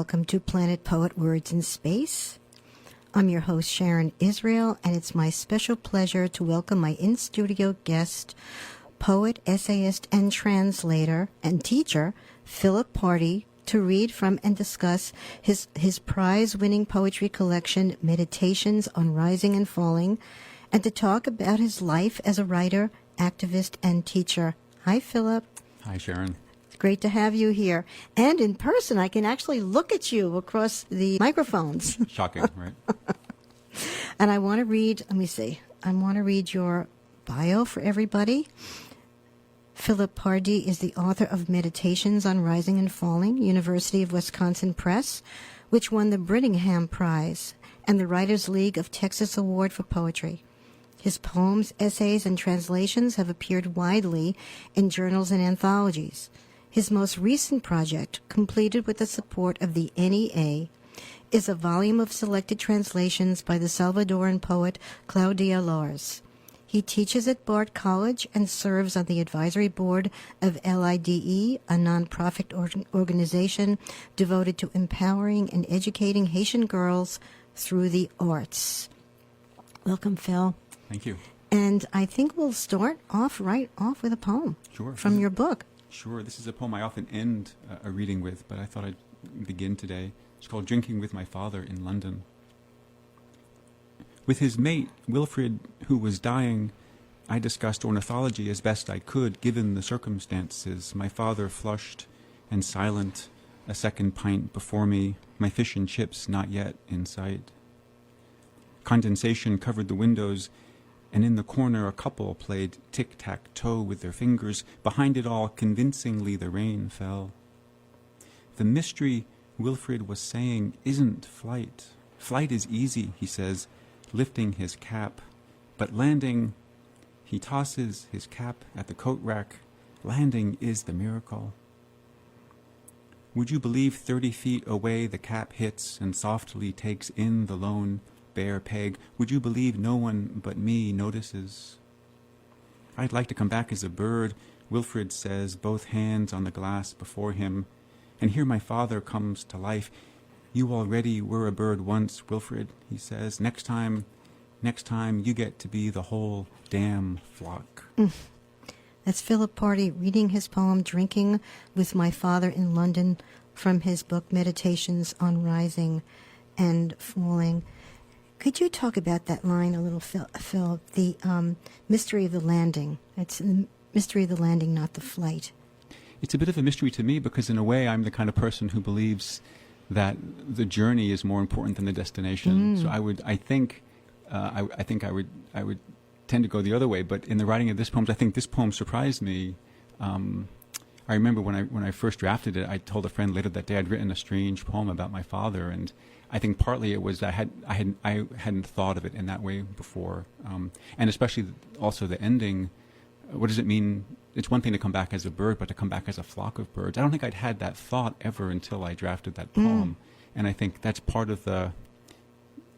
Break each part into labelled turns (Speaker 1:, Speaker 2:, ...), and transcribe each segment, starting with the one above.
Speaker 1: welcome to Planet Poet Words in Space. I'm your host, Sharon Israel, and it's my special pleasure to welcome my in-studio guest, poet, essayist, and translator and teacher, Philip Pardi, to read from and discuss his prize-winning poetry collection, Meditations on Rising and Falling, and to talk about his life as a writer, activist, and teacher. Hi, Philip.
Speaker 2: Hi, Sharon.
Speaker 1: Great to have you here. And in person, I can actually look at you across the microphones.
Speaker 2: Shocking, right?
Speaker 1: And I want to read, let me see, I want to read your bio for everybody. Philip Pardi is the author of Meditations on Rising and Falling, University of Wisconsin Press, which won the Brittingham Prize and the Writers League of Texas Award for Poetry. His poems, essays, and translations have appeared widely in journals and anthologies. His most recent project, completed with the support of the NEA, is a volume of selected translations by the Salvadoran poet Claudia Lars. He teaches at Bard College and serves on the Advisory Board of LIDE, a nonprofit organization devoted to empowering and educating Haitian girls through the arts. Welcome, Phil.
Speaker 2: Thank you.
Speaker 1: And I think we'll start off with a poem from your book.
Speaker 2: Sure. This is a poem I often end a reading with, but I thought I'd begin today. It's called Drinking with My Father in London. With his mate, Wilfred, who was dying, I discussed ornithology as best I could, given the circumstances. My father flushed and silent, a second pint before me, my fish and chips not yet in sight. Condensation covered the windows, and in the corner a couple played tic-tac-toe with their fingers. Behind it all, convincingly, the rain fell. The mystery, Wilfred was saying, isn't flight. Flight is easy, he says, lifting his cap. But landing, he tosses his cap at the coat rack. Landing is the miracle. Would you believe 30 feet away the cap hits and softly takes in the lone bare peg? Would you believe no one but me notices? I'd like to come back as a bird, Wilfred says, both hands on the glass before him. And here my father comes to life. You already were a bird once, Wilfred, he says. Next time you get to be the whole damn flock.
Speaker 1: That's Philip Pardi reading his poem Drinking with My Father in London from his book Meditations on Rising and Falling. Could you talk about that line a little, Phil? The mystery of the landing. It's the mystery of the landing, not the flight.
Speaker 2: It's a bit of a mystery to me because in a way I'm the kind of person who believes that the journey is more important than the destination. So I think I would tend to go the other way. But in the writing of this poem, I think this poem surprised me. I remember when I first drafted it, I told a friend later that day I'd written a strange poem about my father, and I think partly it was I hadn't thought of it in that way before, and especially also the ending. What does it mean? It's one thing to come back as a bird, but to come back as a flock of birds. I don't think I'd had that thought ever until I drafted that poem, and I think that's part of the.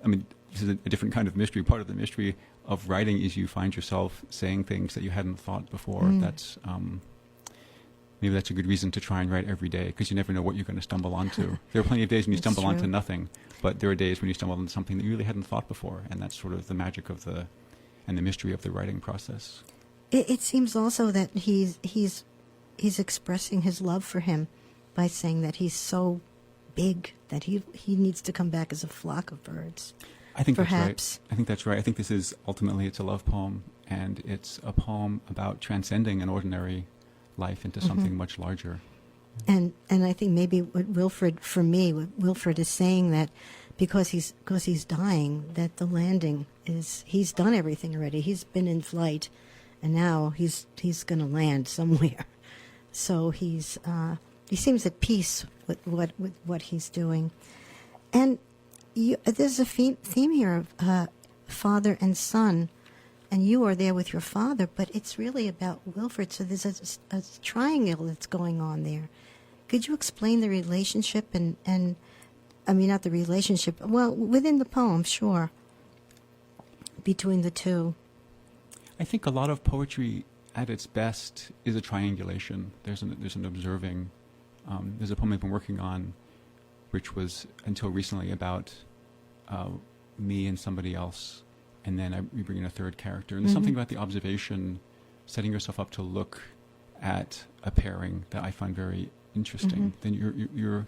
Speaker 2: I mean, this is a different kind of mystery. Part of the mystery of writing is you find yourself saying things that you hadn't thought before. That's maybe that's a good reason to try and write every day, because you never know what you're going to stumble onto. There are plenty of days when you stumble onto nothing, but there are days when you stumble into something that you really hadn't thought before, and that's sort of the magic of the mystery of the writing process.
Speaker 1: It seems also that he's expressing his love for him by saying that he's so big that he needs to come back as a flock of birds.
Speaker 2: I think
Speaker 1: perhaps.
Speaker 2: That's right. I think that's right. I think this is ultimately it's a love poem, and it's a poem about transcending an ordinary life into something much larger. And
Speaker 1: I think maybe what Wilfred is saying that because he's dying, that the landing is, he's done everything already. He's been in flight, and now he's going to land somewhere. So he seems at peace with what he's doing. And there's a theme here of father and son, and you are there with your father, but it's really about Wilfred. So there's a triangle that's going on there. Could you explain the relationship and I mean, not the relationship, well, within the poem, sure, between the two?
Speaker 2: I think a lot of poetry at its best is a triangulation. There's an observing. There's a poem I've been working on which was until recently about me and somebody else, and then we bring in a third character. And there's something about the observation, setting yourself up to look at a pairing that I find very interesting. Then you're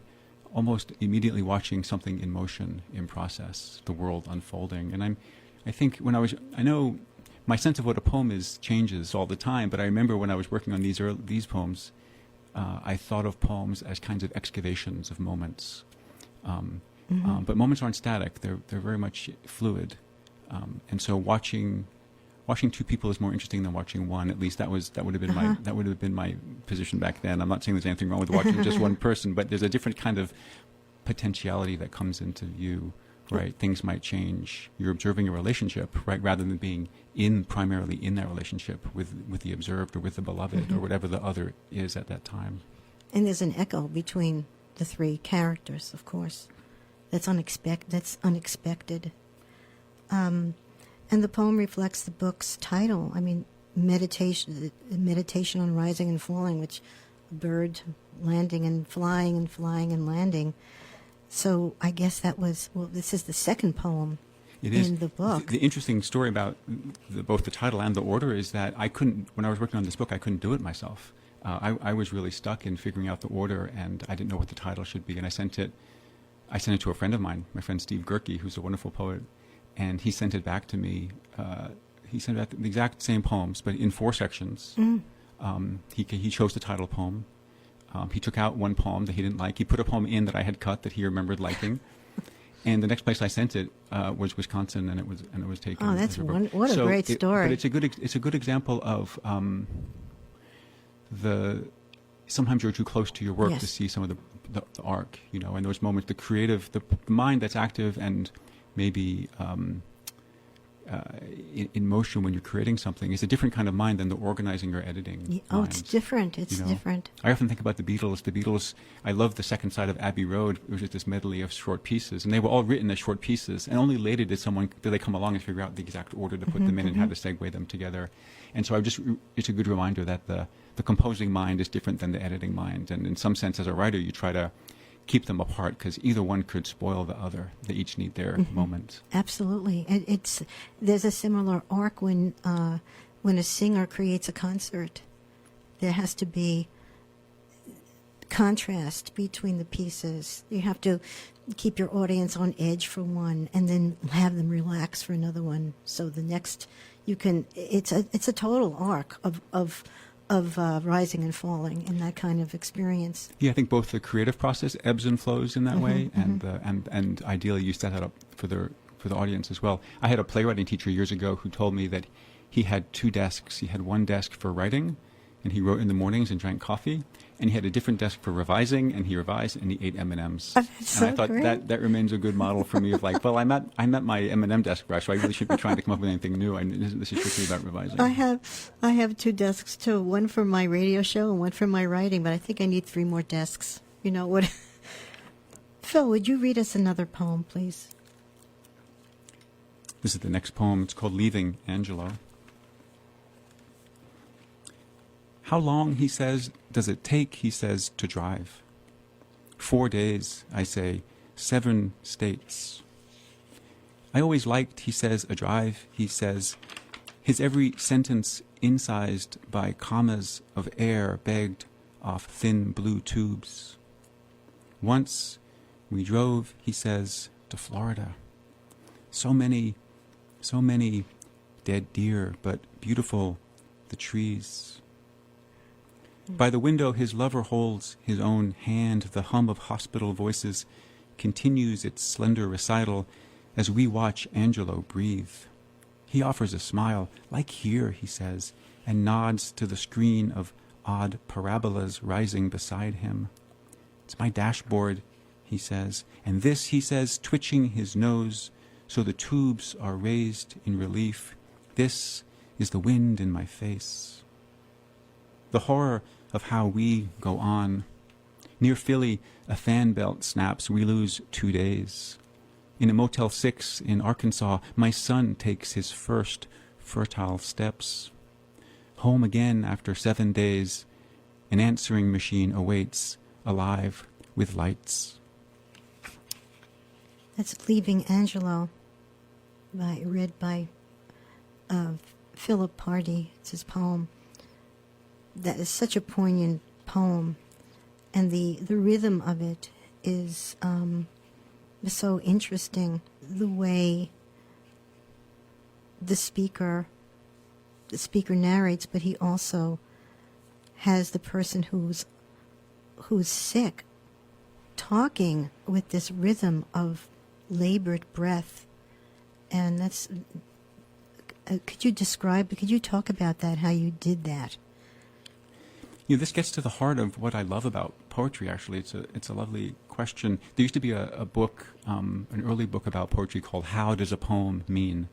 Speaker 2: almost immediately watching something in motion, in process, the world unfolding. And I think I know my sense of what a poem is changes all the time, but I remember when I was working on these poems, I thought of poems as kinds of excavations of moments. But moments aren't static; they're very much fluid. And so watching two people is more interesting than watching one. At least that would have been my position back then. I'm not saying there's anything wrong with watching just one person, but there's a different kind of potentiality that comes into view. Right, things might change. You're observing a relationship, right, rather than being primarily in that relationship with the observed or with the beloved or whatever the other is at that time.
Speaker 1: And there's an echo between the three characters, of course. That's unexpected. And the poem reflects the book's title. I mean, meditation on rising and falling, which a bird landing and flying and flying and landing. So I guess this is the second poem in the book.
Speaker 2: The interesting story about both the title and the order is that when I was working on this book, I couldn't do it myself. I was really stuck in figuring out the order, and I didn't know what the title should be. And I sent it to a friend of mine, my friend Steve Gerke, who's a wonderful poet, and he sent it back to me. He sent back the exact same poems, but in 4 sections. He chose the title poem. He took out one poem that he didn't like. He put a poem in that I had cut that he remembered liking. And the next place I sent it was Wisconsin, and it was taken.
Speaker 1: Oh, that's what a great story!
Speaker 2: But it's a good example of sometimes you're too close to your work to see some of the arc, and those moments, the creative, the mind that's active and maybe in motion when you're creating something is a different kind of mind than the organizing or editing mind.
Speaker 1: It's different. It's different.
Speaker 2: I often think about the Beatles. I love the second side of Abbey Road. It was just this medley of short pieces, and they were all written as short pieces, and only later did they come along and figure out the exact order to put them in and how to segue them together. And so it's a good reminder that the composing mind is different than the editing mind, and in some sense as a writer you try to keep them apart because either one could spoil the other. They each need their moment.
Speaker 1: Absolutely. There's a similar arc when a singer creates a concert. There has to be contrast between the pieces. You have to keep your audience on edge for one and then have them relax for another one. So the next it's a total arc of rising and falling in that kind of experience.
Speaker 2: Yeah, I think both the creative process ebbs and flows in that way, and ideally you set that up for the audience as well. I had a playwriting teacher years ago who told me that he had 2 desks. He had one desk for writing, and he wrote in the mornings and drank coffee, and he had a different desk for revising, and he revised, and he ate M&Ms.
Speaker 1: And
Speaker 2: I thought that remains a good model for me of like, well, I'm at my M&M desk brush, so I really shouldn't be trying to come up with anything new. This is strictly about revising.
Speaker 1: I have 2 desks too, one for my radio show and one for my writing, but I think I need 3 more desks. You know what? Phil, would you read us another poem, please?
Speaker 2: This is the next poem. It's called Leaving Angelo. How long, he says, does it take, he says, to drive? 4 days, I say, 7 states. I always liked, he says, a drive, he says, his every sentence incised by commas of air begged off thin blue tubes. Once we drove, he says, to Florida. So many dead deer, but beautiful the trees. By the window his lover holds his own hand. The hum of hospital voices continues its slender recital as we watch Angelo breathe. He offers a smile, like here, he says, and nods to the screen of odd parabolas rising beside him. It's my dashboard, he says, and this, he says, twitching his nose so the tubes are raised in relief. This is the wind in my face. The horror of how we go on. Near Philly, a fan belt snaps. We lose 2 days. In a Motel 6 in Arkansas, my son takes his first fertile steps. Home again after 7 days. An answering machine awaits, alive with lights.
Speaker 1: That's Leaving Angelo, read by Philip Pardi. It's his poem. That is such a poignant poem, and the rhythm of it is so interesting. The way the speaker narrates, but he also has the person who's sick talking with this rhythm of labored breath. And that's could you talk about that, how you did that?
Speaker 2: This gets to the heart of what I love about poetry, actually. It's a lovely question. There used to be a book, an early book about poetry called How Does a Poem Mean?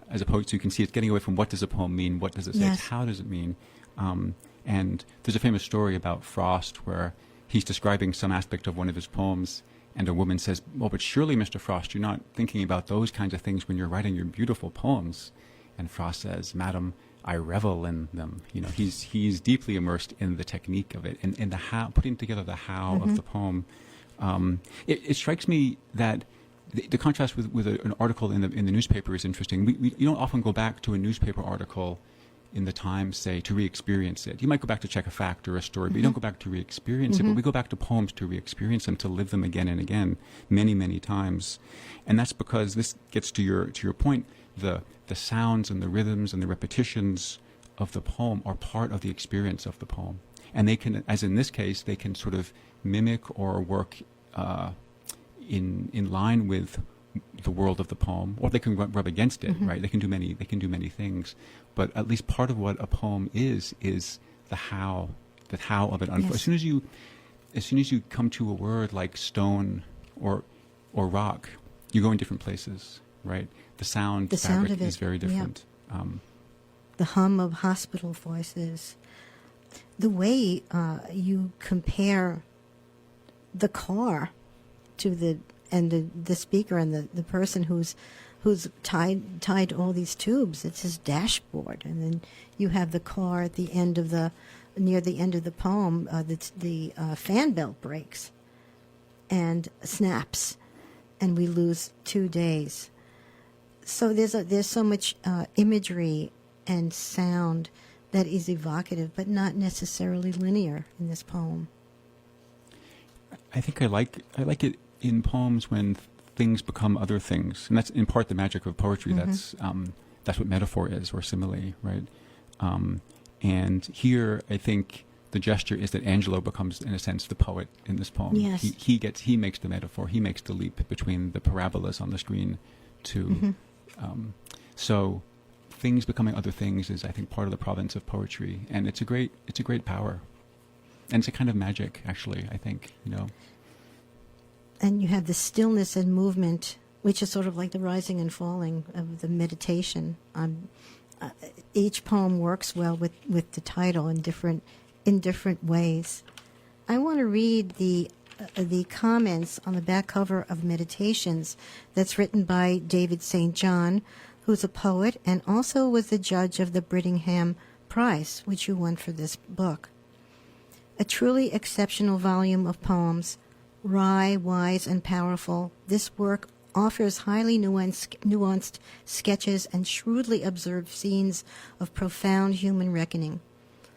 Speaker 2: As opposed to, you can see it's getting away from what does a poem mean, what does it say,
Speaker 1: Yes.
Speaker 2: It's how does it mean? And there's a famous story about Frost where he's describing some aspect of one of his poems, and a woman says, well, but surely, Mr. Frost, you're not thinking about those kinds of things when you're writing your beautiful poems. And Frost says, Madam, I revel in them. He's deeply immersed in the technique of it, and in the how, putting together the how of the poem. It strikes me that the contrast with an article in the newspaper is interesting. You don't often go back to a newspaper article in the Times, say, to re-experience it. You might go back to check a fact or a story, but you don't go back to re-experience it. But we go back to poems to re-experience them, to live them again and again, many, many times. And that's because this gets to your point. The sounds and the rhythms and the repetitions of the poem are part of the experience of the poem. And they can, as in this case, they can sort of mimic or work in line with the world of the poem, or they can rub against it, right? They can do many things. But at least part of what a poem is the how of it.
Speaker 1: Yes.
Speaker 2: As soon as you come to a word like stone or rock, you go in different places, right? The sound fabric
Speaker 1: of it,
Speaker 2: is very different.
Speaker 1: yeah. The hum of hospital voices. The way you compare the car to the speaker and the person who's tied all these tubes. It's his dashboard, and then you have the car at the end of near the end of the poem. The fan belt breaks and snaps, and we lose 2 days. So there's so much imagery and sound that is evocative, but not necessarily linear in this poem.
Speaker 2: I think I like it in poems when things become other things, and that's in part the magic of poetry. That's what metaphor is, or simile, right? And here, I think the gesture is that Angelo becomes, in a sense, the poet in this poem.
Speaker 1: Yes.
Speaker 2: He makes the metaphor. He makes the leap between the parabolas on the screen to. So, things becoming other things is, I think, part of the province of poetry, and it's a great power, and it's a kind of magic, actually. I think,
Speaker 1: And you have the stillness and movement, which is sort of like the rising and falling of the meditation. Each poem works well with the title in different ways. I want to read the comments on the back cover of Meditations that's written by David St. John, who's a poet and also was the judge of the Brittingham Prize, which you won for this book. A truly exceptional volume of poems, wry, wise, and powerful. This work offers highly nuanced sketches and shrewdly observed scenes of profound human reckoning.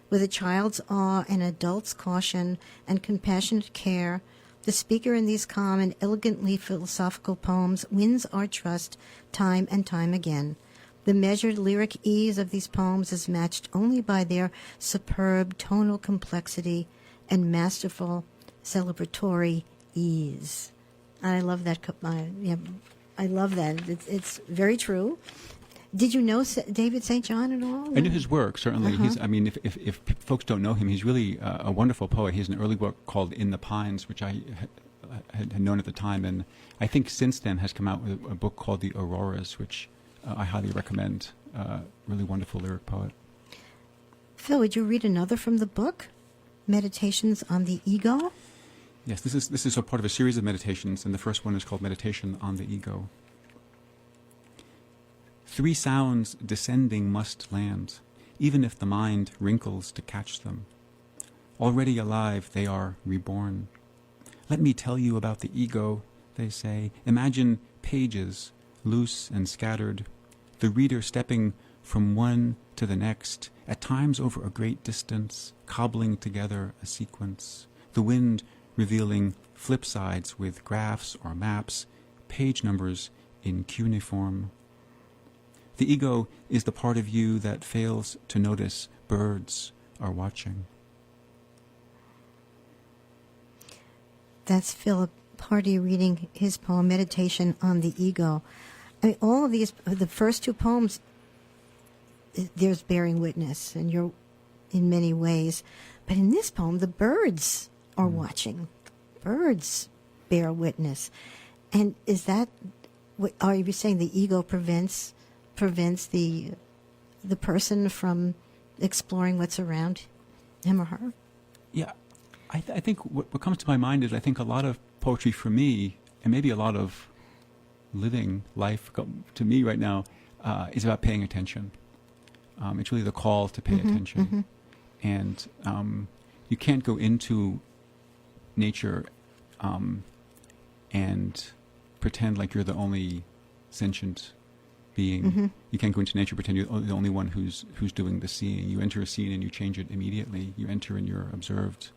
Speaker 1: With a child's awe, an adult's caution, and compassionate care, the speaker in these calm and elegantly philosophical poems wins our trust time and time again. The measured lyric ease of these poems is matched only by their superb tonal complexity and masterful celebratory ease. I love that. I love that. It's very true. Did you know David St. John at all?
Speaker 2: I knew his work, certainly. If folks don't know him, he's really a wonderful poet. He has an early book called In the Pines, which I had known at the time, and I think since then has come out with a book called The Auroras, which I highly recommend. Really wonderful lyric poet.
Speaker 1: Phil, would you read another from the book, Meditations on the Ego?
Speaker 2: Yes, this is a part of a series of meditations, and the first one is called Meditation on the Ego. 3 sounds descending must land, even if the mind wrinkles to catch them. Already alive, they are reborn. Let me tell you about the ego, they say. Imagine pages, loose and scattered, the reader stepping from one to the next, at times over a great distance, cobbling together a sequence, the wind revealing flip sides with graphs or maps, page numbers in cuneiform. The ego is the part of you that fails to notice birds are watching.
Speaker 1: That's Philip Pardi reading his poem, Meditation on the Ego. I mean, all of these, the first two poems, there's bearing witness, and you're in many ways. But in this poem, the birds are watching. Birds bear witness. And is that, are you saying the ego prevents the person from exploring what's around him or her?
Speaker 2: Yeah, I think what comes to my mind is I think a lot of poetry for me, and maybe a lot of living life to me right now, is about paying attention. It's really the call to pay attention. And you can't go into nature and pretend like you're the only sentient being. You can't go into nature and pretend you're the only one who's doing the seeing. You enter a scene and you change it immediately. You enter and you're observed.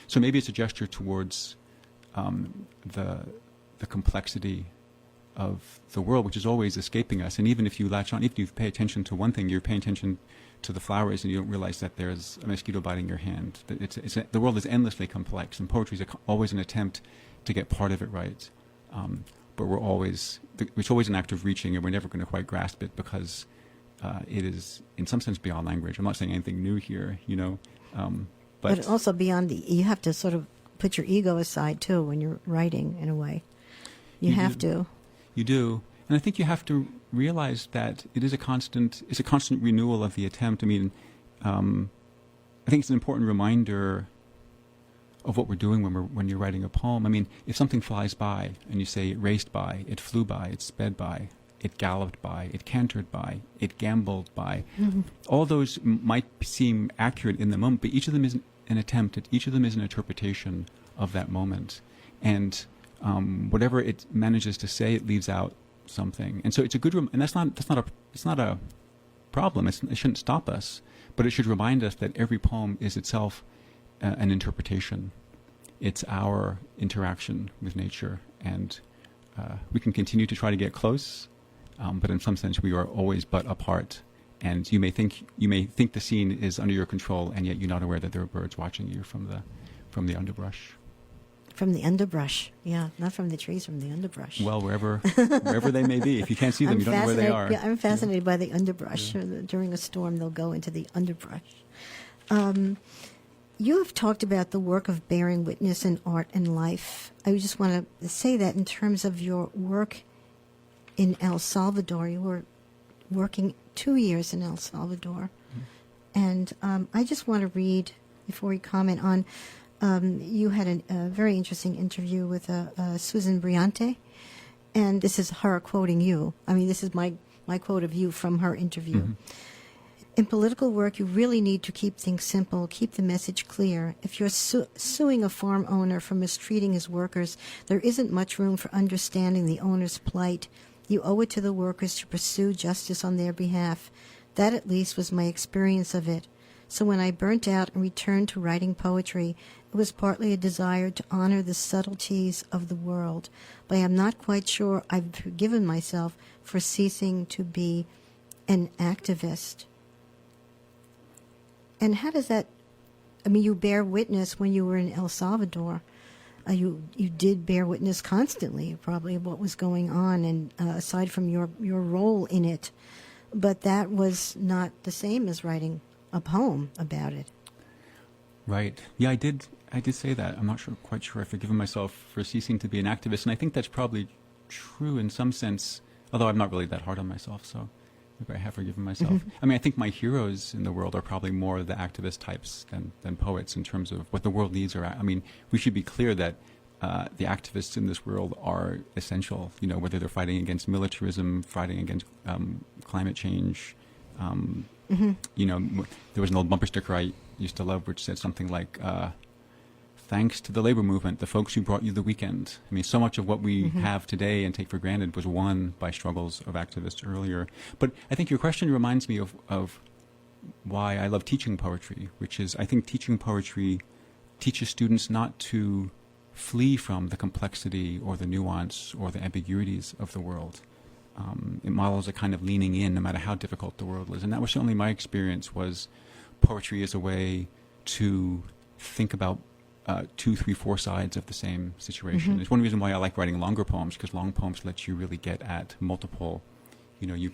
Speaker 2: So maybe it's a gesture towards the complexity of the world, which is always escaping us. And even if you latch on, if you pay attention to one thing, you're paying attention to the flowers, and you don't realize that there's a mosquito biting your hand. That the world is endlessly complex, and poetry is always an attempt to get part of it right. But it's always an act of reaching, and we're never going to quite grasp it because it is, in some sense, beyond language. I'm not saying anything new here, but
Speaker 1: also beyond you have to sort of put your ego aside too when you're writing, in a way. You have to.
Speaker 2: You do. And I think you have to realize that it's a constant renewal of the attempt. I mean, I think it's an important reminder of what we're doing when you're writing a poem. I mean, if something flies by and you say it raced by, it flew by, it sped by, it galloped by, it cantered by, it gambled by, all those might seem accurate in the moment, but each of them is an attempt. Each of them is an interpretation of that moment. And whatever it manages to say, it leaves out something. And so it's a good and it's not a problem. It shouldn't stop us, but it should remind us that every poem is itself an interpretation. It's our interaction with nature, and we can continue to try to get close, but in some sense we are always but apart. And you may think the scene is under your control, and yet you're not aware that there are birds watching you from the underbrush.
Speaker 1: From the underbrush, yeah, not from the trees, from the underbrush.
Speaker 2: Well, wherever they may be. If you can't see them, you don't know where they are.
Speaker 1: Yeah, I'm fascinated by the underbrush. Yeah. During a storm, they'll go into the underbrush. You have talked about the work of bearing witness in art and life. I just want to say that in terms of your work in El Salvador. You were working 2 years in El Salvador. And I just want to read, before we comment on, you had a very interesting interview with Susan Briante, and this is her quoting you. I mean, this is my quote of you from her interview. In political work, you really need to keep things simple, keep the message clear. If you're suing a farm owner for mistreating his workers, there isn't much room for understanding the owner's plight. You owe it to the workers to pursue justice on their behalf. That, at least, was my experience of it. So when I burnt out and returned to writing poetry, it was partly a desire to honor the subtleties of the world. But I'm not quite sure I've forgiven myself for ceasing to be an activist. And how does that, I mean, you bear witness when you were in El Salvador. You did bear witness constantly, probably, of what was going on, and aside from your role in it. But that was not the same as writing a poem about it.
Speaker 2: Right. Yeah, I did say that. I'm not quite sure I've forgiven myself for ceasing to be an activist, and I think that's probably true in some sense, although I'm not really that hard on myself, so maybe I have forgiven myself. I mean, I think my heroes in the world are probably more the activist types than poets in terms of what the world needs are. I mean, we should be clear that the activists in this world are essential, whether they're fighting against militarism, fighting against climate change. There was an old bumper sticker I used to love which said something like, thanks to the labor movement, the folks who brought you the weekend. I mean, so much of what we have today and take for granted was won by struggles of activists earlier. But I think your question reminds me of why I love teaching poetry, which is I think teaching poetry teaches students not to flee from the complexity or the nuance or the ambiguities of the world. It models a kind of leaning in no matter how difficult the world is. And that was certainly my experience, was poetry as a way to think about 2, 3, 4 sides of the same situation. It's one reason why I like writing longer poems, because long poems let you really get at multiple, you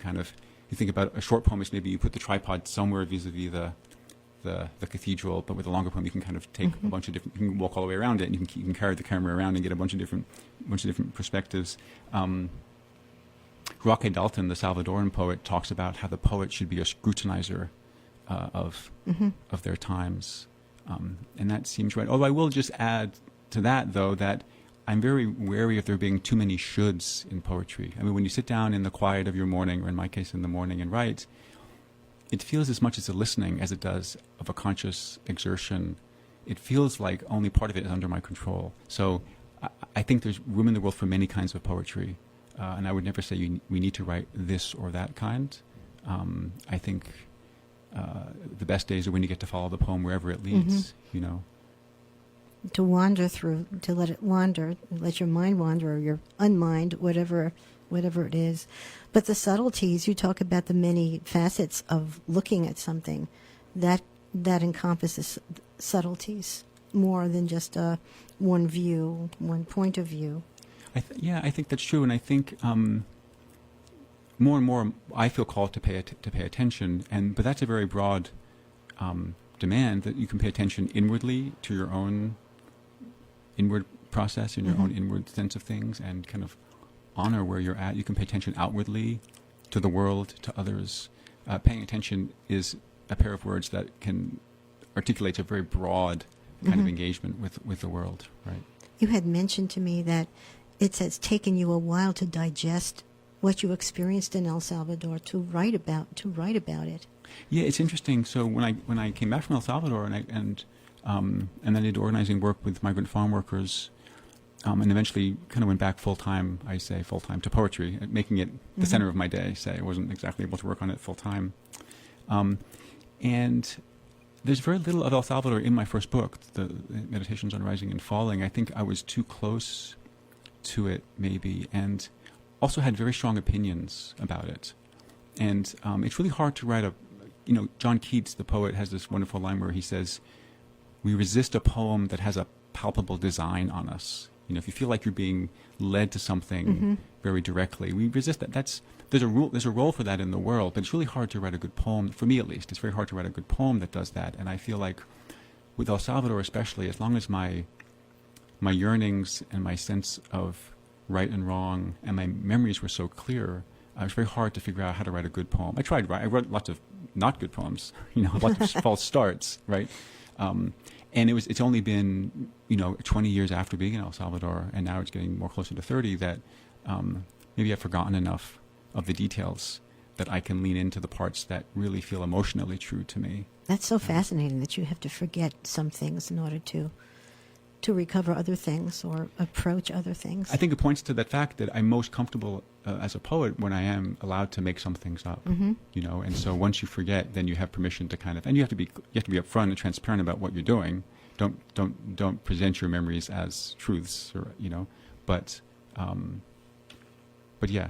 Speaker 2: think about a short poem as maybe you put the tripod somewhere vis-a-vis the cathedral, but with a longer poem you can kind of take a bunch of different, you can walk all the way around it, and you can carry the camera around and get a bunch of different perspectives. Roque Dalton, the Salvadoran poet, talks about how the poet should be a scrutinizer of their times. And that seems right. Although I will just add to that, though, that I'm very wary of there being too many shoulds in poetry. I mean, when you sit down in the quiet of your morning, or in my case in the morning, and write, it feels as much as a listening as it does of a conscious exertion. It feels like only part of it is under my control. So I think there's room in the world for many kinds of poetry. And I would never say we need to write this or that kind. I think the best days are when you get to follow the poem wherever it leads,
Speaker 1: To wander through, to let it wander, let your mind wander, or your unmind, whatever it is. But the subtleties, you talk about the many facets of looking at something, that encompasses subtleties more than just one view, one point of view.
Speaker 2: I think that's true, and I think more and more I feel called to pay attention, but that's a very broad demand, that you can pay attention inwardly to your own inward process and your own inward sense of things, and kind of honor where you're at. You can pay attention outwardly to the world, to others. Paying attention is a pair of words that can articulate a very broad kind of engagement with the world, right?
Speaker 1: You had mentioned to me that it has taken you a while to digest what you experienced in El Salvador, to write about it. Yeah,
Speaker 2: it's interesting. So when I came back from El Salvador and then I did organizing work with migrant farm workers, and eventually kind of went back full time to poetry, making it the center of my day. I wasn't exactly able to work on it full time, and there's very little of El Salvador in my first book, the Meditations on Rising and Falling. I think I was too close to it, maybe, and also had very strong opinions about it. And it's really hard to write John Keats, the poet, has this wonderful line where he says, "We resist a poem that has a palpable design on us." If you feel like you're being led to something very directly, we resist that. There's a role for that in the world, but it's really hard to write a good poem, for me at least. It's very hard to write a good poem that does that. And I feel like with El Salvador especially, as long as my yearnings and my sense of right and wrong and my memories were so clear, it was very hard to figure out how to write a good poem. I wrote lots of not good poems, lots of false starts, right? And it's only been, 20 years after being in El Salvador, and now it's getting more closer to 30, that maybe I've forgotten enough of the details that I can lean into the parts that really feel emotionally true to me.
Speaker 1: That's so fascinating that you have to forget some things in order to recover other things or approach other things.
Speaker 2: I think it points to that fact that I'm most comfortable as a poet when I am allowed to make some things up, and so once you forget, then you have permission to kind of, and you have to be upfront and transparent about what you're doing. Don't present your memories as truths, or but yeah.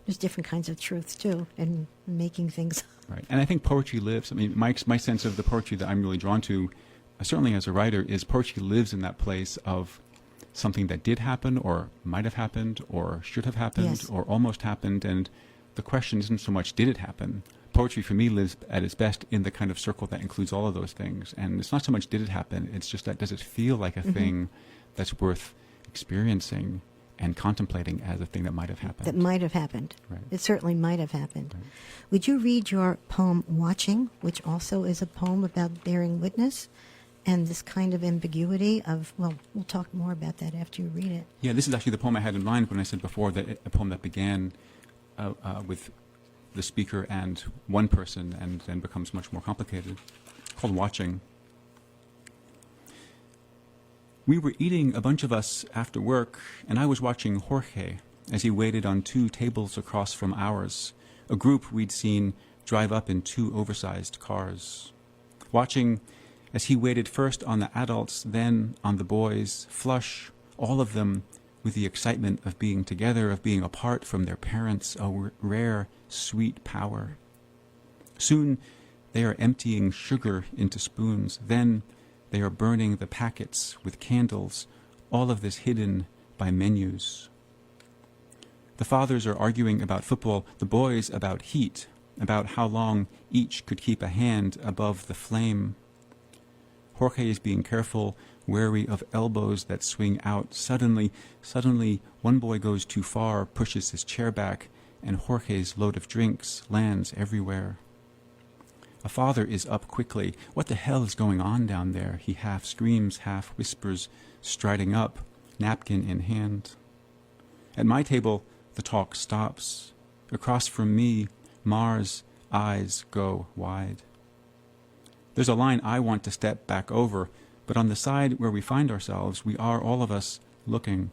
Speaker 1: There's different kinds of truths too, and making things
Speaker 2: right. And I think poetry lives. I mean, my sense of the poetry that I'm really drawn to, certainly as a writer, is poetry lives in that place of something that did happen, or might have happened, or should have happened, or almost happened. And the question isn't so much did it happen. Poetry for me lives at its best in the kind of circle that includes all of those things. And it's not so much did it happen, it's just that does it feel like a thing that's worth experiencing and contemplating as a thing that might have happened.
Speaker 1: That might have happened.
Speaker 2: Right.
Speaker 1: It certainly might have happened.
Speaker 2: Right.
Speaker 1: Would you read your poem Watching, which also is a poem about bearing witness and this kind of ambiguity of, well, we'll talk more about that after you read it.
Speaker 2: Yeah, this is actually the poem I had in mind when I said before that a poem that began with the speaker and one person and then becomes much more complicated, called Watching. We were eating, a bunch of us, after work, and I was watching Jorge as he waited on 2 tables across from ours, a group we'd seen drive up in 2 oversized cars. Watching as he waited first on the adults, then on the boys, flush, all of them with the excitement of being together, of being apart from their parents, a rare, sweet power. Soon they are emptying sugar into spoons. Then they are burning the packets with candles, all of this hidden by menus. The fathers are arguing about football, the boys about heat, about how long each could keep a hand above the flame. Jorge is being careful, wary of elbows that swing out. Suddenly, one boy goes too far, pushes his chair back, and Jorge's load of drinks lands everywhere. A father is up quickly. What the hell is going on down there? He half screams, half whispers, striding up, napkin in hand. At my table, the talk stops. Across from me, Mar's eyes go wide. There's a line I want to step back over, but on the side where we find ourselves, we are all of us looking,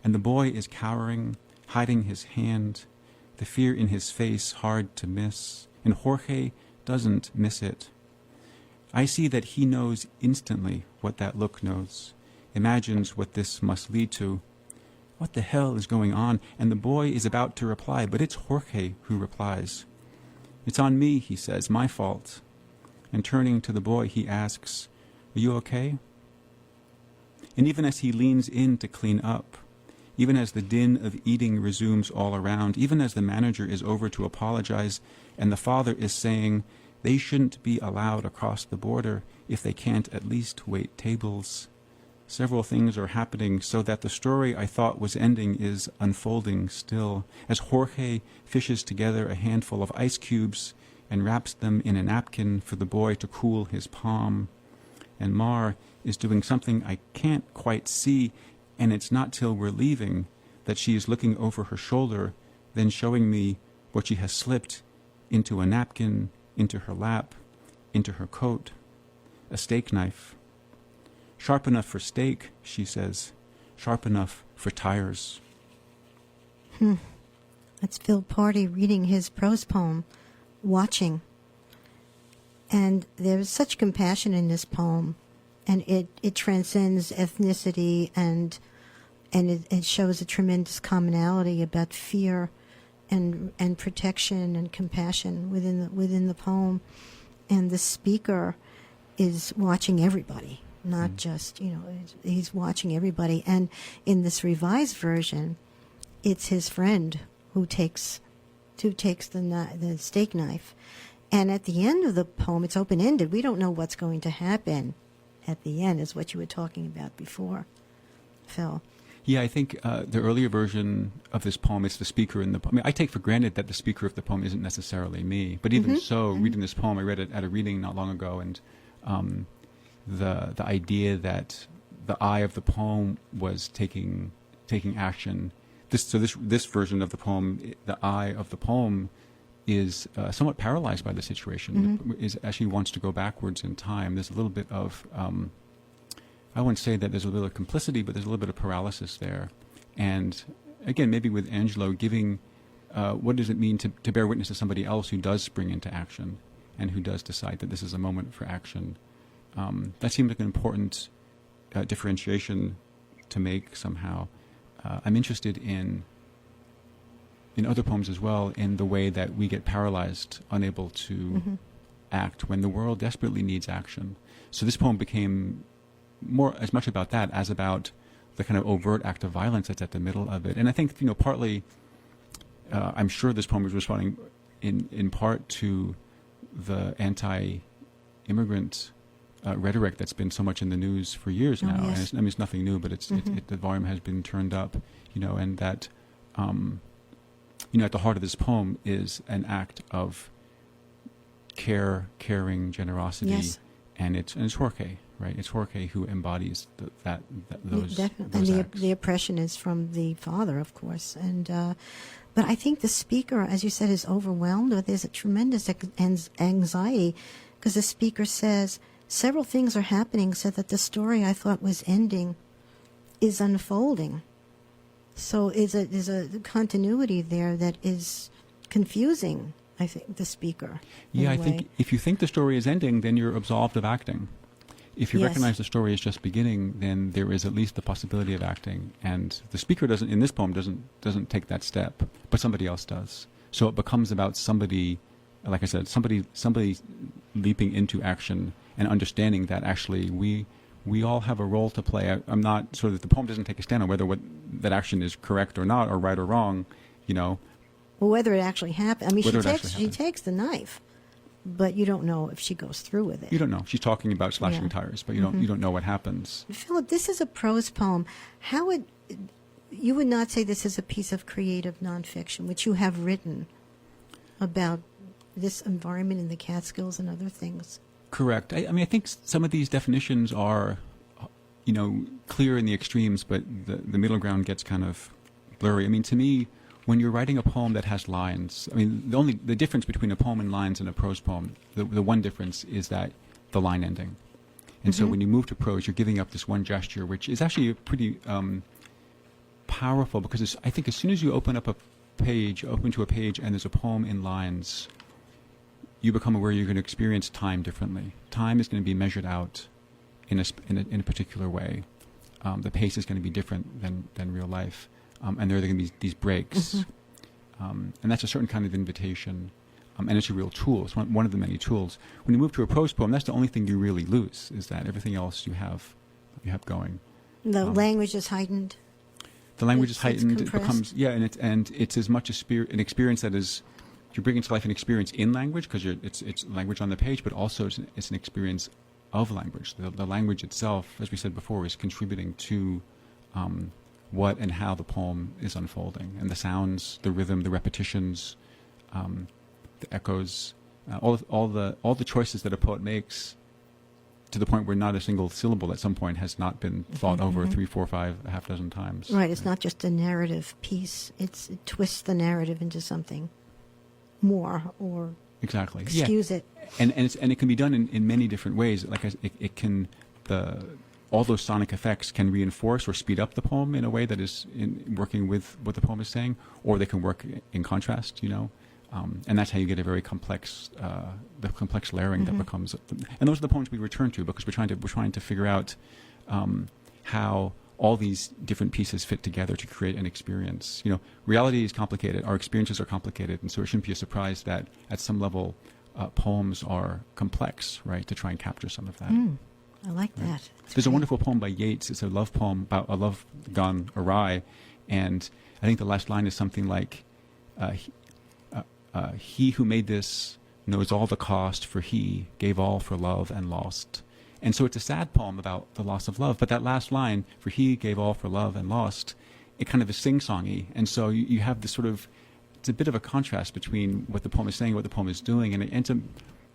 Speaker 2: and the boy is cowering, hiding his hand, the fear in his face hard to miss, and Jorge doesn't miss it. I see that he knows instantly what that look knows, imagines what this must lead to. What the hell is going on? And the boy is about to reply, but it's Jorge who replies. It's on me, he says, my fault. And turning to the boy, he asks, are you okay? And even as he leans in to clean up, even as the din of eating resumes all around, even as the manager is over to apologize, and the father is saying they shouldn't be allowed across the border if they can't at least wait tables, several things are happening so that the story I thought was ending is unfolding still, as Jorge fishes together a handful of ice cubes and wraps them in a napkin for the boy to cool his palm. And Mar is doing something I can't quite see, and it's not till we're leaving that she is looking over her shoulder, then showing me what she has slipped into a napkin, into her lap, into her coat, a steak knife. Sharp enough for steak, she says, sharp enough for tires.
Speaker 1: That's Phil Pardi reading his prose poem, Watching. And there's such compassion in this poem, and it transcends ethnicity, and it shows a tremendous commonality about fear and protection and compassion within the poem. And the speaker is watching everybody, not just, he's watching everybody. And in this revised version, it's his friend who takes the steak knife. And at the end of the poem, it's open-ended. We don't know what's going to happen at the end, is what you were talking about before, Phil.
Speaker 2: Yeah, I think the earlier version of this poem is the speaker in the poem. I mean, I take for granted that the speaker of the poem isn't necessarily me. But even so, reading this poem, I read it at a reading not long ago, and the idea that the I of the poem was taking action. This version of the poem, the I of the poem, is somewhat paralyzed by the situation. Is actually wants to go backwards in time. There's a little bit of I wouldn't say that there's a little bit of complicity, but there's a little bit of paralysis there. And again, maybe with Angelo giving, what does it mean to bear witness to somebody else who does spring into action and who does decide that this is a moment for action? That seems like an important differentiation to make somehow. I'm interested in other poems as well, in the way that we get paralyzed, unable to act when the world desperately needs action. So this poem became as much about that as about the kind of overt act of violence that's at the middle of it. And I think, partly, I'm sure this poem is responding in part to the anti-immigrant rhetoric that's been so much in the news for years now.
Speaker 1: Yes.
Speaker 2: And it's nothing new, but the volume has been turned up, and that, at the heart of this poem is an act of caring generosity.
Speaker 1: Yes.
Speaker 2: And it's Jorge, right? It's Jorge who embodies those
Speaker 1: Definitely. And
Speaker 2: acts.
Speaker 1: the oppression is from the father, of course. And but I think the speaker, as you said, is overwhelmed with there's a tremendous anxiety, because the speaker says several things are happening so that the story I thought was ending is unfolding. So there's a continuity there that is confusing, I think, the speaker.
Speaker 2: Yeah, I think if you think the story is ending, then you're absolved of acting. If you recognize the story is just beginning, then there is at least the possibility of acting. And the speaker doesn't, in this poem, doesn't take that step, but somebody else does. So it becomes about somebody, like I said, somebody leaping into action and understanding that actually we all have a role to play. I'm not sort of, the poem doesn't take a stand on whether that action is correct or not, or right or wrong, you know.
Speaker 1: Well, whether it actually happened. I mean, she takes the knife, but you don't know if she goes through with it.
Speaker 2: You don't know. She's talking about slashing tires, but you don't know what happens.
Speaker 1: Philip, this is a prose poem. You would not say this is a piece of creative nonfiction, which you have written about this environment in the Catskills and other things?
Speaker 2: Correct. I mean, I think some of these definitions are, clear in the extremes, but the middle ground gets kind of blurry. I mean, to me, when you're writing a poem that has lines, I mean, the difference between a poem in lines and a prose poem, the one difference is that the line ending. And so when you move to prose, you're giving up this one gesture, which is actually pretty powerful, because I think as soon as you open to a page and there's a poem in lines, you become aware you're going to experience time differently. Time is going to be measured out in a particular way. The pace is going to be different than real life. And there are going to be these breaks. And that's a certain kind of invitation. And it's a real tool. It's one of the many tools. When you move to a prose poem, that's the only thing you really lose, is that everything else you have going.
Speaker 1: The language is heightened.
Speaker 2: The language is heightened.
Speaker 1: It's
Speaker 2: it becomes, and it's as much an experience that is, you're bringing to life an experience in language, because it's language on the page, but also it's an experience of language. The language itself, as we said before, is contributing to what and how the poem is unfolding, and the sounds, the rhythm, the repetitions, the echoes, all the choices that a poet makes, to the point where not a single syllable at some point has not been thought over 3, 4, 5, a half dozen times.
Speaker 1: Right. It's not just a narrative piece. It twists the narrative into something more, or
Speaker 2: exactly
Speaker 1: excuse it.
Speaker 2: And it can be done in many different ways. Like it can, all those sonic effects can reinforce or speed up the poem in a way that is working with what the poem is saying, or they can work in contrast. And that's how you get a very complex, the complex layering that becomes. And those are the poems we return to, because we're trying to figure out how all these different pieces fit together to create an experience. Reality is complicated. Our experiences are complicated, and so it shouldn't be a surprise that at some level, poems are complex, right? To try and capture some of that.
Speaker 1: I like that.
Speaker 2: There's a wonderful poem by Yeats. It's a love poem about a love gone awry, and I think the last line is something like, "He who made this knows all the cost, for he gave all for love and lost." And so it's a sad poem about the loss of love, but that last line, "for he gave all for love and lost," it kind of is sing-songy, and so you have this sort of, it's a bit of a contrast between what the poem is saying and what the poem is doing, and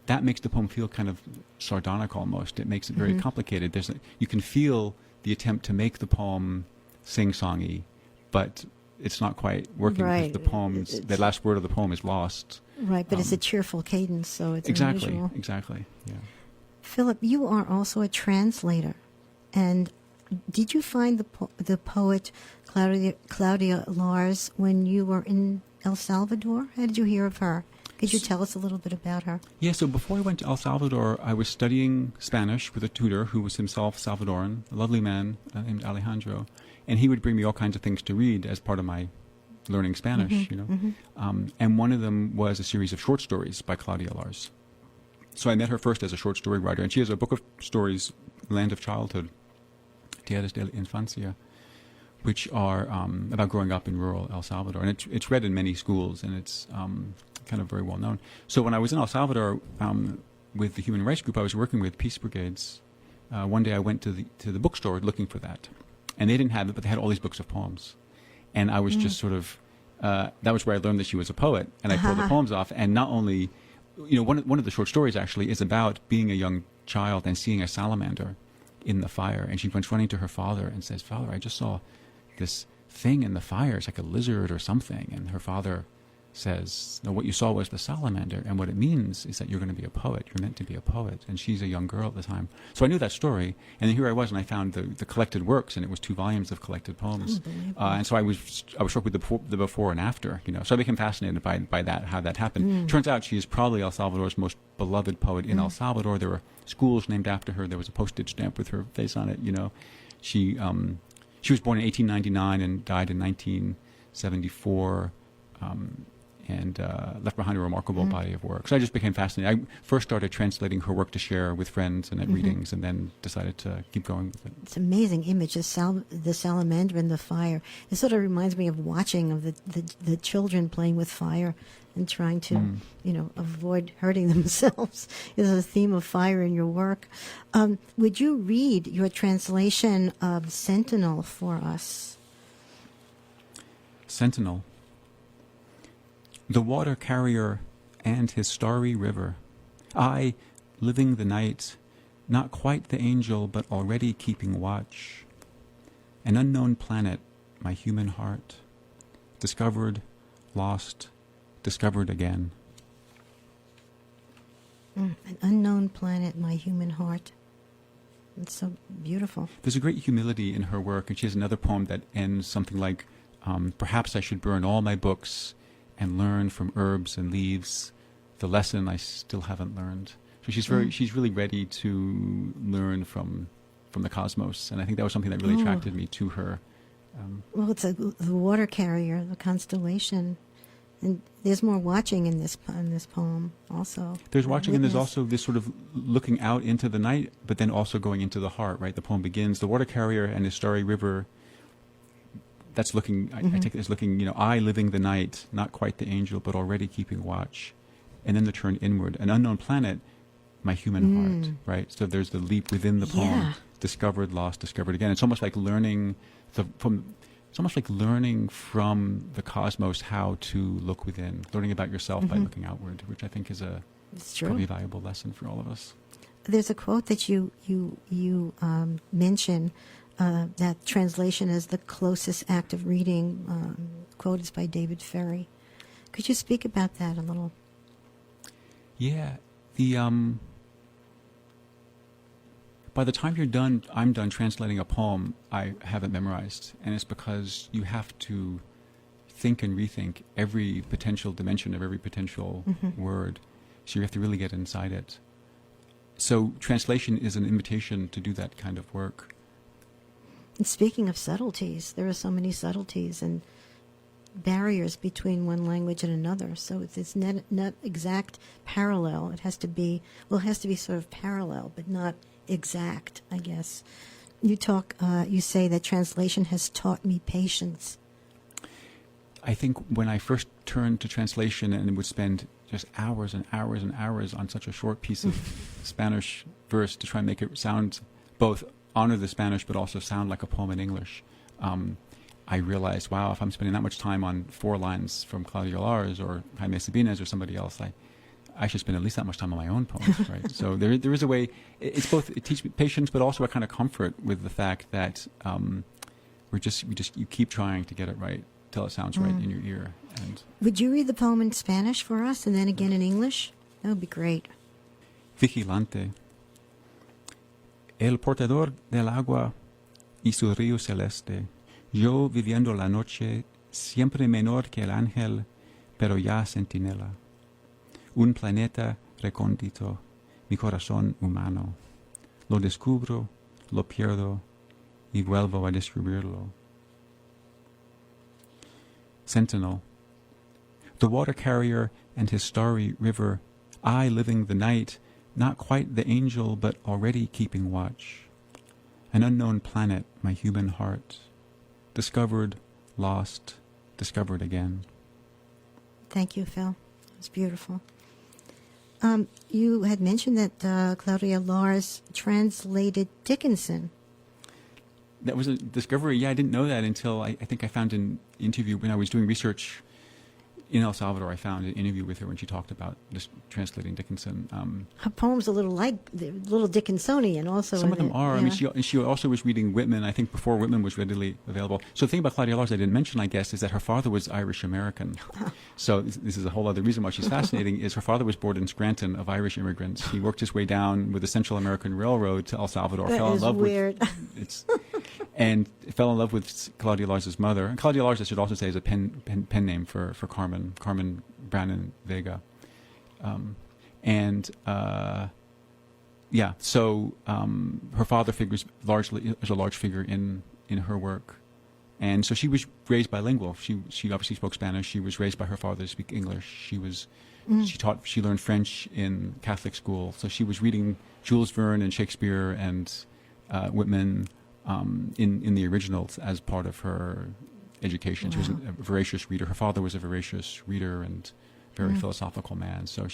Speaker 2: that makes the poem feel kind of sardonic almost. It makes it very complicated. You can feel the attempt to make the poem sing-songy, but it's not quite working, because the last word of the poem is lost.
Speaker 1: Right, but it's a cheerful cadence, so it's unusual.
Speaker 2: Exactly, yeah.
Speaker 1: Philip, you are also a translator, and did you find the poet Claudia Lars when you were in El Salvador? How did you hear of her? Could you tell us a little bit about her? Yeah,
Speaker 2: so before I went to El Salvador, I was studying Spanish with a tutor who was himself Salvadoran, a lovely man named Alejandro, and he would bring me all kinds of things to read as part of my learning Spanish, and one of them was a series of short stories by Claudia Lars. So I met her first as a short story writer, and she has a book of stories, Land of Childhood, Tierras de la Infancia, which are about growing up in rural El Salvador. And it's read in many schools, and it's kind of very well known. So when I was in El Salvador with the Human Rights Group, I was working with Peace Brigades. One day I went to the bookstore looking for that. And they didn't have it, but they had all these books of poems. And I was just sort of, that was where I learned that she was a poet. And I pulled the poems off, and not only... one of the short stories actually is about being a young child and seeing a salamander in the fire. And she went running to her father and says, "Father, I just saw this thing in the fire. It's like a lizard or something." And her father says, no, what you saw was the salamander, and what it means is that you're going to be a poet. You're meant to be a poet. And she's a young girl at the time. So I knew that story, and then here I was, and I found the collected works, and it was 2 volumes of collected poems. And so I was struck with the before and after, you know. So I became fascinated by that, how that happened. Turns out she is probably El Salvador's most beloved poet in El Salvador. There were schools named after her. There was a postage stamp with her face on it, you know. She was born in 1899 and died in 1974. And left behind a remarkable body of work. So I just became fascinated. I first started translating her work to share with friends and at readings, and then decided to keep going with it.
Speaker 1: It's an amazing image, the salamander and the fire. It sort of reminds me of watching of the children playing with fire and trying to, avoid hurting themselves. There's a theme of fire in your work. Would you read your translation of Sentinel for us?
Speaker 2: Sentinel. The water carrier and his starry river, I, living the night, not quite the angel, but already keeping watch. An unknown planet, my human heart, discovered, lost, discovered again.
Speaker 1: An unknown planet, my human heart. It's so beautiful.
Speaker 2: There's a great humility in her work, and she has another poem that ends something like, perhaps I should burn all my books and learn from herbs and leaves the lesson I still haven't learned. So she's really ready to learn from the cosmos, and I think that was something that really attracted me to her.
Speaker 1: Well, it's the water carrier, the constellation, and there's more watching in this poem also.
Speaker 2: There's watching, and there's also this sort of looking out into the night, but then also going into the heart. Right, the poem begins, the water carrier and his starry river. That's looking, I take it as looking, I living the night, not quite the angel, but already keeping watch. And then the turn inward. An unknown planet, my human heart, right? So there's the leap within the poem, discovered, lost, discovered again. It's almost like learning from the cosmos how to look within, learning about yourself by looking outward, which I think is a probably valuable lesson for all of us.
Speaker 1: There's a quote that you mention. That translation is the closest act of reading. Quote is by David Ferry. Could you speak about that a little?
Speaker 2: Yeah. By the time I'm done translating a poem, I have it memorized. And it's because you have to think and rethink every potential dimension of every potential word. So you have to really get inside it. So translation is an invitation to do that kind of work.
Speaker 1: And speaking of subtleties, there are so many subtleties and barriers between one language and another. So it's not exact parallel. It has to be sort of parallel, but not exact, I guess. You say that translation has taught me patience.
Speaker 2: I think when I first turned to translation and would spend just hours and hours and hours on such a short piece of Spanish verse to try and make it sound both honor the Spanish but also sound like a poem in English, I realized, wow, if I'm spending that much time on 4 lines from Claudia Lars or Jaime Sabines or somebody else, I should spend at least that much time on my own poems, right? So there is a way. It teaches me patience, but also a kind of comfort with the fact that you keep trying to get it right till it sounds right in your ear. And
Speaker 1: would you read the poem in Spanish for us and then again in English? That would be great.
Speaker 2: Vigilante. El portador del agua y su río celeste, yo viviendo la noche, siempre menor que el ángel, pero ya centinela. Un planeta recóndito, mi corazón humano. Lo descubro, lo pierdo, y vuelvo a descubrirlo. Sentinel. The water carrier and his starry river, I living the night, not quite the angel, but already keeping watch. An unknown planet, my human heart. Discovered, lost, discovered again.
Speaker 1: Thank you, Phil. It was beautiful. You had mentioned that Claudia Lars translated Dickinson.
Speaker 2: That was a discovery. Yeah, I didn't know that until I think I found an interview when I was doing research in El Salvador, I found an interview with her when she talked about this translating Dickinson.
Speaker 1: Her poems are a little Dickinsonian also.
Speaker 2: Some of them are.
Speaker 1: Yeah.
Speaker 2: I mean, she also was reading Whitman, I think, before Whitman was readily available. So the thing about Claudia Lars I didn't mention, I guess, is that her father was Irish-American. So this is a whole other reason why she's fascinating, is her father was born in Scranton of Irish immigrants. He worked his way down with the Central American Railroad to El Salvador.
Speaker 1: That
Speaker 2: fell
Speaker 1: is
Speaker 2: in love
Speaker 1: weird.
Speaker 2: and fell in love with Claudia Lars's mother. And Claudia Lars, I should also say, is a pen name for Carmen Brannon Vega. So her father figures largely as a large figure in her work. And so she was raised bilingual. She obviously spoke Spanish. She was raised by her father to speak English. She learned French in Catholic school. So she was reading Jules Verne and Shakespeare and Whitman in the originals as part of her education. Wow. She was a voracious reader. Her father was a voracious reader and very philosophical man. So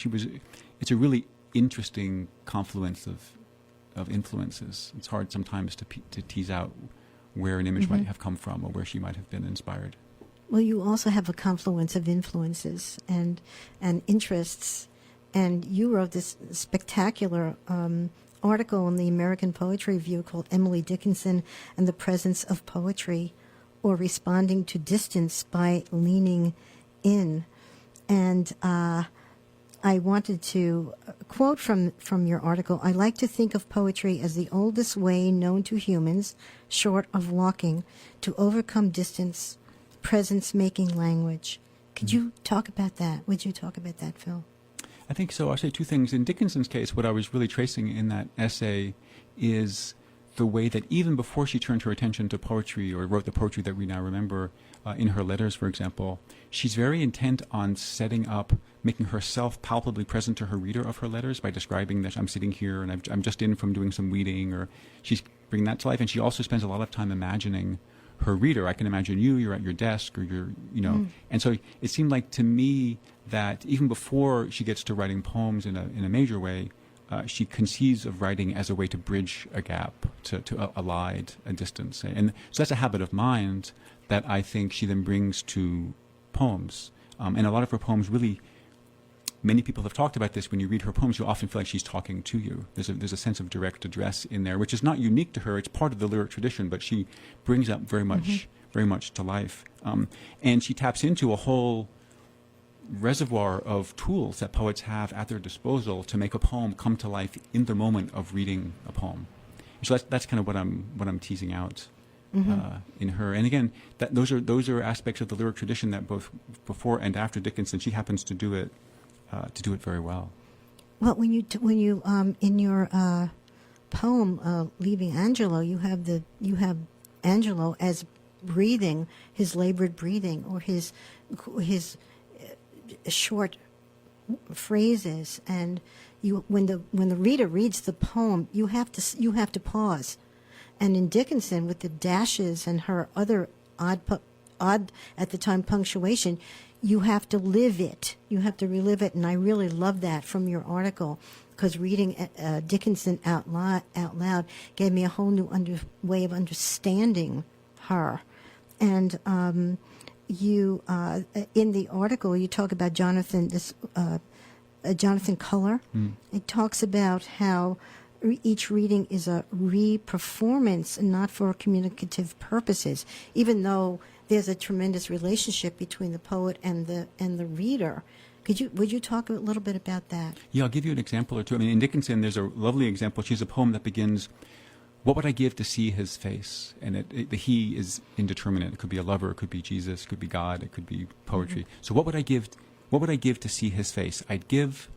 Speaker 2: it's a really interesting confluence of influences. It's hard sometimes to tease out where an image might have come from or where she might have been inspired.
Speaker 1: Well, you also have a confluence of influences and interests. And you wrote this spectacular article in the American Poetry Review called Emily Dickinson and the Presence of Poetry, or Responding to Distance by Leaning In. And I wanted to quote from your article, "I like to think of poetry as the oldest way known to humans, short of walking, to overcome distance, presence-making language." Could you talk about that? Would you talk about that, Phil?
Speaker 2: I think so. I'll say two things. In Dickinson's case, what I was really tracing in that essay is the way that even before she turned her attention to poetry or wrote the poetry that we now remember in her letters, for example, she's very intent on setting up, making herself palpably present to her reader of her letters by describing that I'm sitting here and I'm just in from doing some weeding, or she's bringing that to life. And she also spends a lot of time imagining her reader. I can imagine you're at your desk or and so it seemed like to me that even before she gets to writing poems in a major way, she conceives of writing as a way to bridge a gap, to elide a distance. And so that's a habit of mind that I think she then brings to poems. And a lot of her poems really, many people have talked about this. When you read her poems, you often feel like she's talking to you. There's a sense of direct address in there, which is not unique to her. It's part of the lyric tradition, but she brings that very much to life. And she taps into a whole reservoir of tools that poets have at their disposal to make a poem come to life in the moment of reading a poem. So that's kind of what I'm teasing out in her. And again, those are aspects of the lyric tradition that both before and after Dickinson, she happens to do it very well.
Speaker 1: Well, when you in your poem "Leaving Angelo," you have Angelo as breathing, his labored breathing, or his short phrases, and when the reader reads the poem, you have to pause. And in Dickinson, with the dashes and her other odd at the time punctuation, you have to live it. You have to relive it, and I really love that from your article, because reading Dickinson out loud gave me a whole new way of understanding her. And you in the article you talk about Jonathan Culler. It talks about how each reading is a re-performance and not for communicative purposes, even though there's a tremendous relationship between the poet and the reader. Would you talk a little bit about that?
Speaker 2: Yeah, I'll give you an example or two. I mean, in Dickinson, there's a lovely example. She has a poem that begins, "What would I give to see his face?" And the he is indeterminate. It could be a lover, it could be Jesus, it could be God, it could be poetry. So what would I give to see his face? I'd give,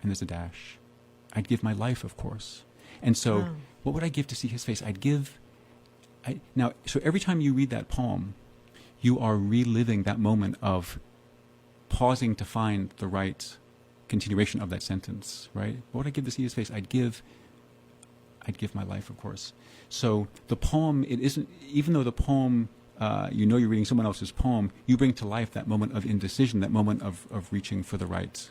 Speaker 2: and there's a dash, I'd give my life, of course. And so what would I give to see his face? So every time you read that poem, you are reliving that moment of pausing to find the right continuation of that sentence, right? What would I give to see his face? I'd give my life, of course. So the poem, it isn't, even though the poem, you're reading someone else's poem, you bring to life that moment of indecision, that moment of reaching for the right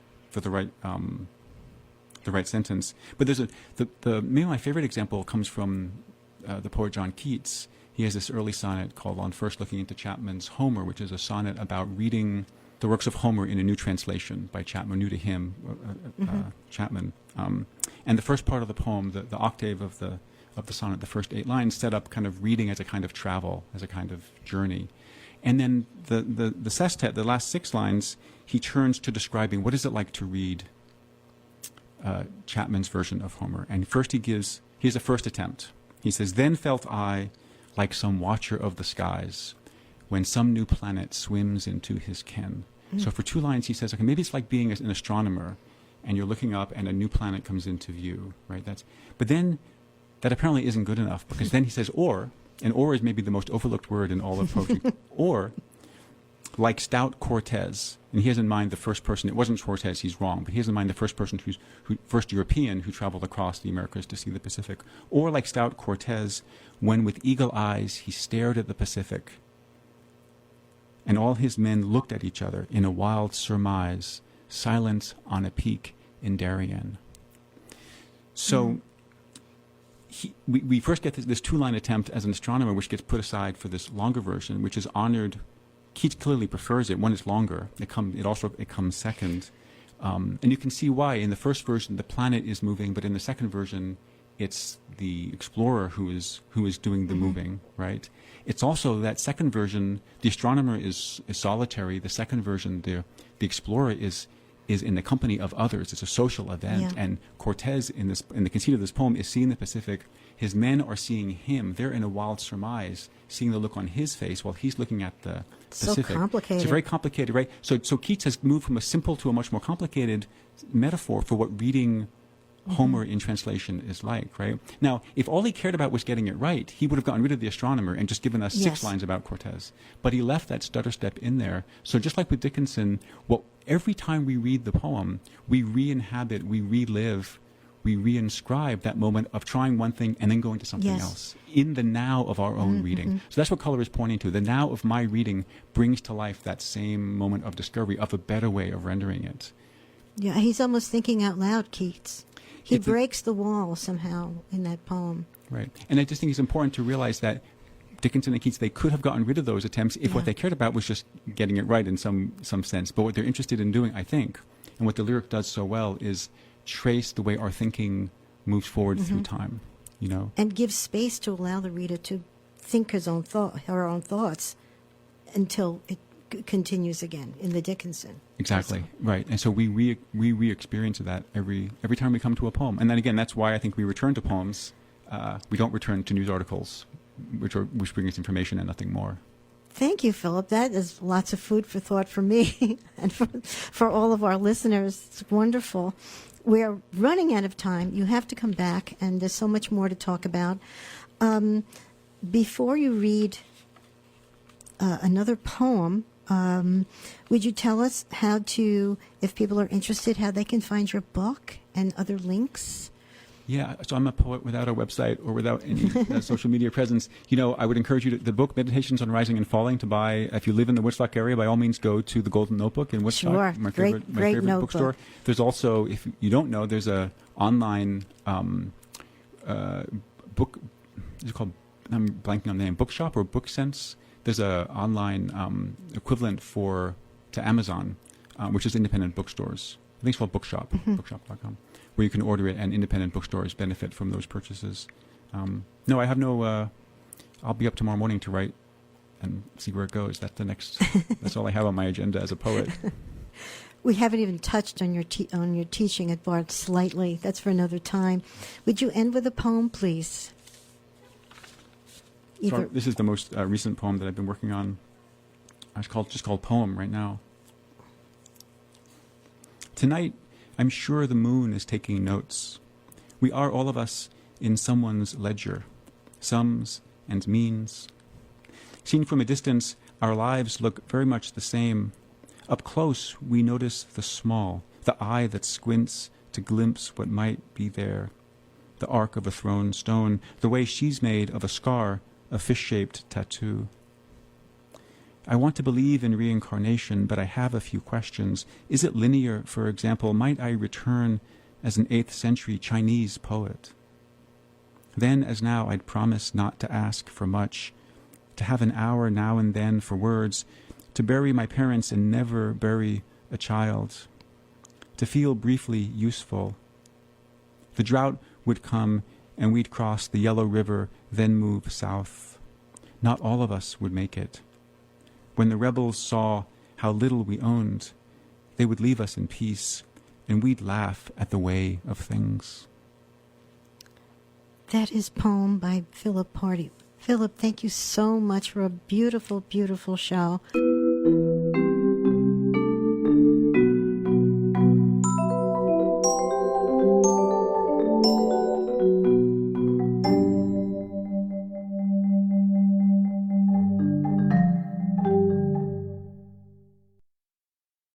Speaker 2: sentence. But maybe my favorite example comes from the poet John Keats. He has this early sonnet called "On First Looking into Chapman's Homer," which is a sonnet about reading the works of Homer in a new translation by Chapman, new to him, Chapman. And the first part of the poem, the octave of the sonnet, the first 8 lines, set up kind of reading as a kind of travel, as a kind of journey. And then the sestet, the last 6 lines, he turns to describing what is it like to read Chapman's version of Homer. And first here's a first attempt. He says, "Then felt I like some watcher of the skies, when some new planet swims into his ken." So for 2 lines he says, okay, maybe it's like being an astronomer, and you're looking up and a new planet comes into view, right? But then that apparently isn't good enough, because then he says, and or is maybe the most overlooked word in all of poetry, or like stout Cortez, and he has in mind the first person, it wasn't Cortez, he's wrong, but he has in mind the first person first European who traveled across the Americas to see the Pacific, or like stout Cortez, when with eagle eyes he stared at the Pacific, and all his men looked at each other in a wild surmise, silent on a peak in Darien. So we first get this 2-line attempt as an astronomer, which gets put aside for this longer version, which is honored. Keats clearly prefers it when it's longer. It comes second. And you can see why. In the first version, the planet is moving, but in the second version, it's the explorer who is doing the moving, right? It's also that second version, the astronomer is solitary. The second version, the explorer is in the company of others. It's a social event.
Speaker 1: Yeah.
Speaker 2: And Cortez, in the conceit of this poem, is seeing the Pacific. His men are seeing him. They're in a wild surmise, seeing the look on his face while he's looking at the Pacific.
Speaker 1: So complicated.
Speaker 2: It's very complicated, right? So Keats has moved from a simple to a much more complicated metaphor for what reading Homer in translation is like, right? Now, if all he cared about was getting it right, he would have gotten rid of the astronomer and just given us 6 lines about Cortez. But he left that stutter step in there. So just like with Dickinson, every time we read the poem, we re-inhabit, we relive, we reinscribe that moment of trying one thing and then going to something else in the now of our own reading. So that's what color is pointing to. The now of my reading brings to life that same moment of discovery of a better way of rendering it.
Speaker 1: Yeah, he's almost thinking out loud, Keats. He breaks the wall somehow in that poem.
Speaker 2: Right. And I just think it's important to realize that Dickinson and Keats, they could have gotten rid of those attempts if what they cared about was just getting it right in some sense. But what they're interested in doing, I think, and what the lyric does so well, is trace the way our thinking moves forward through time, you know.
Speaker 1: And give space to allow the reader to think her own thoughts until it continues again in the Dickinson.
Speaker 2: Exactly, right. And so we re-experience that every time we come to a poem. And then again, that's why I think we return to poems. We don't return to news articles, which bring us information and nothing more.
Speaker 1: Thank you, Philip. That is lots of food for thought for me and for all of our listeners. It's wonderful. We're running out of time. You have to come back, and there's so much more to talk about. Before you read another poem, would you tell us if people are interested, how they can find your book and other links?
Speaker 2: Yeah, so I'm a poet without a website or without any social media presence. You know, I would encourage you the book Meditations on Rising and Falling to buy. If you live in the Woodstock area, by all means go to the Golden Notebook in Woodstock.
Speaker 1: Sure.
Speaker 2: My favorite
Speaker 1: notebook.
Speaker 2: bookstore. There's also, if you don't know, there's a online book. Is it called? I'm blanking on the name. Bookshop or BookSense. There's a online equivalent to Amazon, which is independent bookstores. I think it's called Bookshop, bookshop.com, where you can order it, and independent bookstores benefit from those purchases. No, I have no. I'll be up tomorrow morning to write and see where it goes. That's all I have on my agenda as a poet.
Speaker 1: We haven't even touched on your teaching at Bard slightly. That's for another time. Would you end with a poem, please?
Speaker 2: So this is the most recent poem that I've been working on. It's just called Poem right now. Tonight, I'm sure the moon is taking notes. We are all of us in someone's ledger, sums and means. Seen from a distance, our lives look very much the same. Up close, we notice the small, the eye that squints to glimpse what might be there. The arc of a thrown stone, the way she's made of a scar, a fish-shaped tattoo. I want to believe in reincarnation, but I have a few questions. Is it linear, for example? Might I return as an 8th century Chinese poet? Then, as now, I'd promise not to ask for much, to have an hour now and then for words, to bury my parents and never bury a child, to feel briefly useful. The drought would come and we'd cross the Yellow River, then move south. Not all of us would make it. When the rebels saw how little we owned, they would leave us in peace, and we'd laugh at the way of things.
Speaker 1: That is poem by Philip Pardi. Philip, thank you so much for a beautiful, beautiful show.